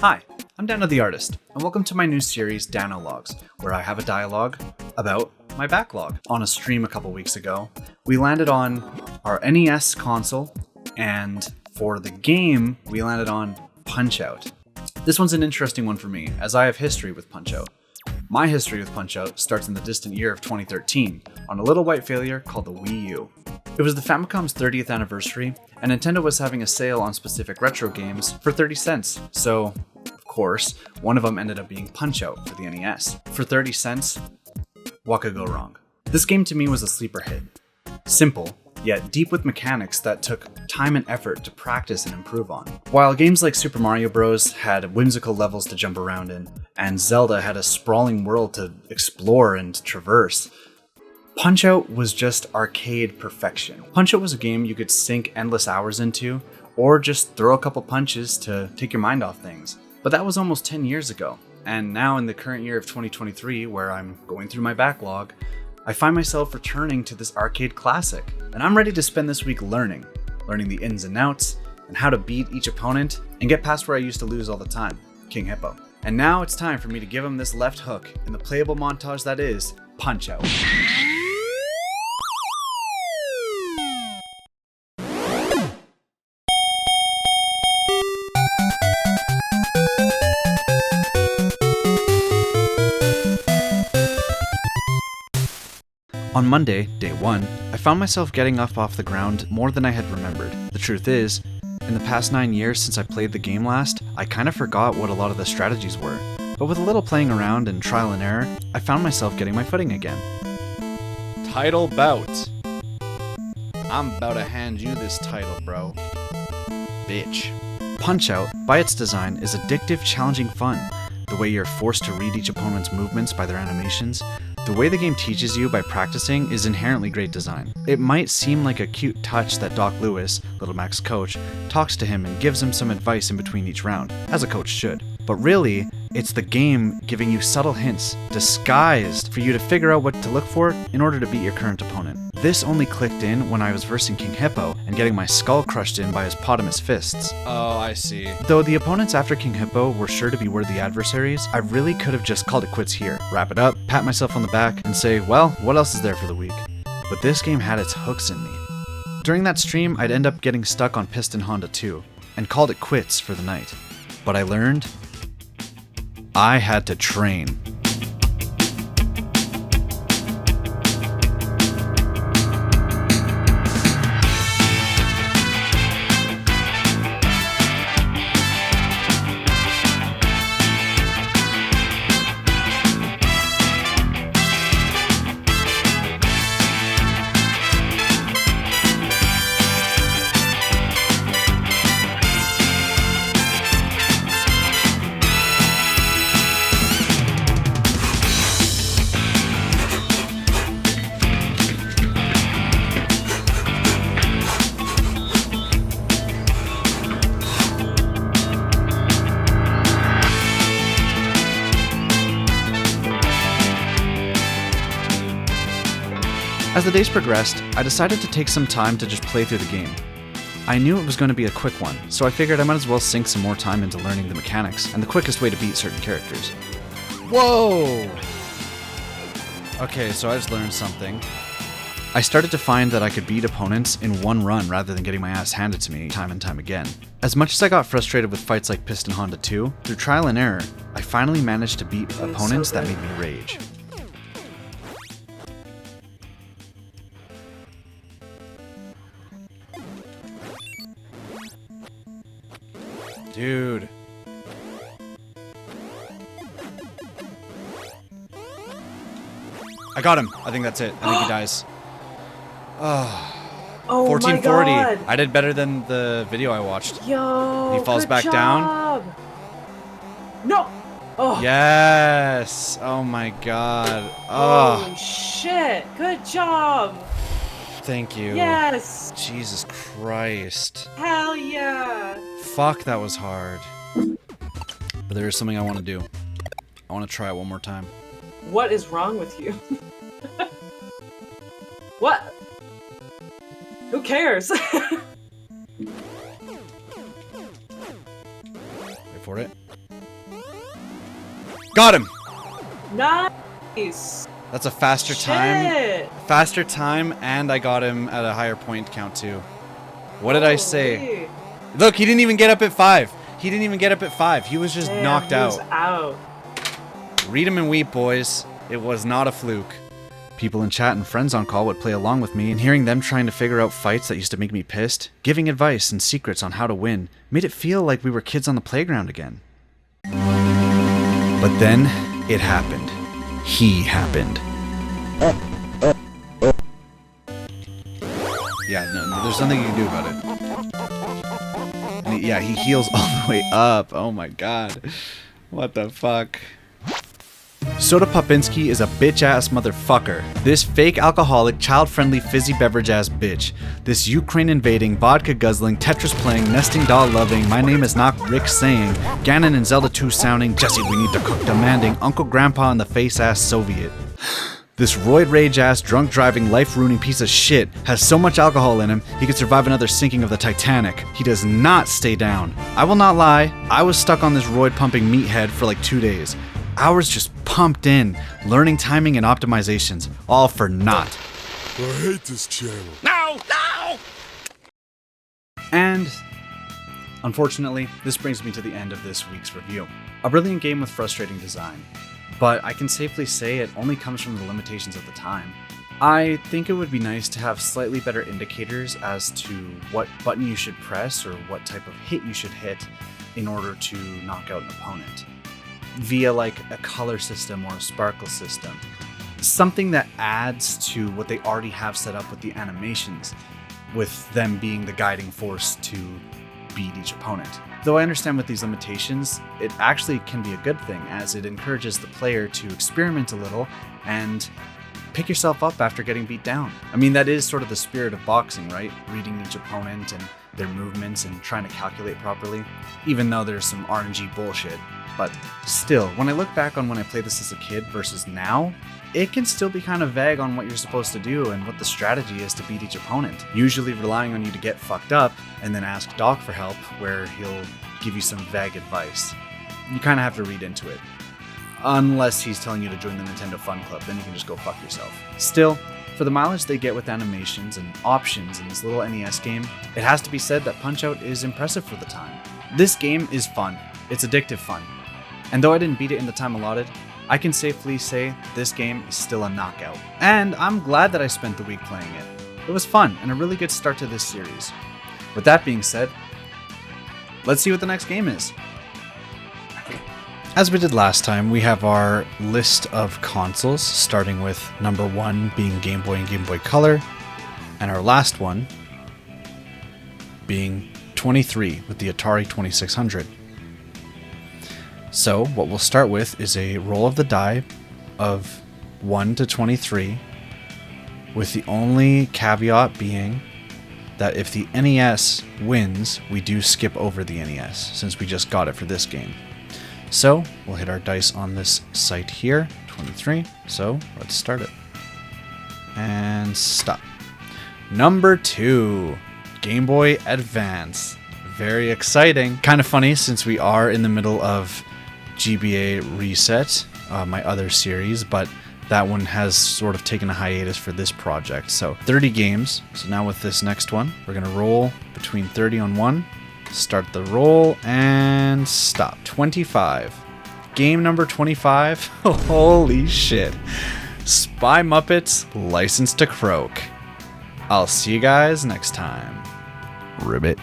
Hi, I'm Danno the Artist, and welcome to my new series, Danno Logs, where I have a dialogue about my backlog. On a stream a couple weeks ago, we landed on our NES console, and for the game, we landed on Punch-Out! This one's an interesting one for me, as I have history with Punch-Out! My history with Punch-Out! Starts in the distant year of 2013, on a little white failure called the Wii U. It was the Famicom's 30th anniversary, and Nintendo was having a sale on specific retro games for 30 cents, so of course, one of them ended up being Punch-Out! For the NES. For 30 cents, what could go wrong? This game to me was a sleeper hit. Simple, yet deep with mechanics that took time and effort to practice and improve on. While games like Super Mario Bros. Had whimsical levels to jump around in, and Zelda had a sprawling world to explore and traverse, Punch-Out! Was just arcade perfection. Punch-Out! Was a game you could sink endless hours into, or just throw a couple punches to take your mind off things. But that was almost 10 years ago, and now in the current year of 2023, where I'm going through my backlog, I find myself returning to this arcade classic, and I'm ready to spend this week learning the ins and outs, and how to beat each opponent, and get past where I used to lose all the time, King Hippo. And now it's time for me to give him this left hook in the playable montage that is Punch-Out! On Monday, day 1, I found myself getting up off the ground more than I had remembered. The truth is, in the past 9 years since I played the game last, I kinda forgot what a lot of the strategies were. But with a little playing around and trial and error, I found myself getting my footing again. Title bout. I'm about to hand you this title, bro. Bitch. Punch-Out!, by its design, is addictive, challenging fun. The way you're forced to read each opponent's movements by their animations, the way the game teaches you by practicing is inherently great design. It might seem like a cute touch that Doc Lewis, Little Mac's coach, talks to him and gives him some advice in between each round, as a coach should. But really, it's the game giving you subtle hints, disguised, for you to figure out what to look for in order to beat your current opponent. This only clicked in when I was versing King Hippo and getting my skull crushed in by his potamus fists. Oh, I see. Though the opponents after King Hippo were sure to be worthy adversaries, I really could have just called it quits here, wrap it up, pat myself on the back, and say, well, what else is there for the week? But this game had its hooks in me. During that stream, I'd end up getting stuck on Piston Honda 2, and called it quits for the night. But I learned I had to train. As the days progressed, I decided to take some time to just play through the game. I knew it was going to be a quick one, so I figured I might as well sink some more time into learning the mechanics and the quickest way to beat certain characters. Whoa! Okay, so I just learned something. I started to find that I could beat opponents in one run rather than getting my ass handed to me time and time again. As much as I got frustrated with fights like Piston Honda 2, through trial and error, I finally managed to beat opponents that made me rage. Dude. I got him. I think that's it. I think he dies. Oh, 1440. my God. I did better than the video I watched. Yo, He falls good back job. down. No. Oh. Yes. Oh my God. Oh. Holy shit. Good job. Thank you. Yes. Jesus Christ. Hell yeah. Fuck, that was hard. But there is something I want to do. I want to try it one more time. What is wrong with you? What? Who cares? Wait for it. Got him! Nice. That's a faster time. Shit. Faster time, and I got him at a higher point count too. What did I say? Holy. Look, he didn't even get up at 5. He didn't even get up at 5. He was just Damn, knocked he was out. out. Read 'em and weep, boys. It was not a fluke. People in chat and friends on call would play along with me, and hearing them trying to figure out fights that used to make me pissed, giving advice and secrets on how to win, made it feel like we were kids on the playground again. But then, it happened. He happened. Yeah, no, there's nothing you can do about it. And yeah, he heals all the way up. Oh my god. What the fuck? Soda Popinski is a bitch-ass motherfucker. This fake alcoholic, child-friendly, fizzy beverage-ass bitch. This Ukraine-invading, vodka-guzzling, Tetris-playing, nesting doll-loving, my name is not Rick saying, Ganon and Zelda 2 sounding, Jesse we need to cook demanding, Uncle Grandpa in the face-ass Soviet. This roid rage-ass, drunk-driving, life-ruining piece of shit has so much alcohol in him, he could survive another sinking of the Titanic. He does not stay down. I will not lie, I was stuck on this roid-pumping meathead for like 2 days. Hours just pumped in, learning timing and optimizations, all for naught. I hate this channel. No! No! And, unfortunately, this brings me to the end of this week's review. A brilliant game with frustrating design, but I can safely say it only comes from the limitations of the time. I think it would be nice to have slightly better indicators as to what button you should press or what type of hit you should hit in order to knock out an opponent, via like a color system or a sparkle system. Something that adds to what they already have set up with the animations, with them being the guiding force to beat each opponent. Though I understand with these limitations, it actually can be a good thing, as it encourages the player to experiment a little and pick yourself up after getting beat down. I mean, that is sort of the spirit of boxing, right? Reading each opponent and their movements and trying to calculate properly, even though there's some RNG bullshit. But still, when I look back on when I played this as a kid versus now, it can still be kind of vague on what you're supposed to do and what the strategy is to beat each opponent. Usually relying on you to get fucked up and then ask Doc for help, where he'll give you some vague advice. You kind of have to read into it. Unless he's telling you to join the Nintendo Fun Club, then you can just go fuck yourself. Still, for the mileage they get with animations and options in this little NES game, it has to be said that Punch-Out is impressive for the time. This game is fun. It's addictive fun. And though I didn't beat it in the time allotted, I can safely say this game is still a knockout. And I'm glad that I spent the week playing it. It was fun and a really good start to this series. With that being said, let's see what the next game is. As we did last time, we have our list of consoles, starting with number 1 being Game Boy and Game Boy Color, and our last one being 23 with the Atari 2600. So what we'll start with is a roll of the die of 1 to 23, with the only caveat being that if the NES wins, we do skip over the NES, since we just got it for this game. So we'll hit our dice on this site here, 23, so let's start it. And stop. Number 2, Game Boy Advance. Very exciting. Kind of funny since we are in the middle of GBA Reset, my other series, but that one has sort of taken a hiatus for this project. So 30 games. So now with this next one, we're going to roll between 30 on one, start the roll, and stop. 25. Game number 25. Holy shit. Spy Muppets Licensed to Croak. I'll see you guys next time. Ribbit.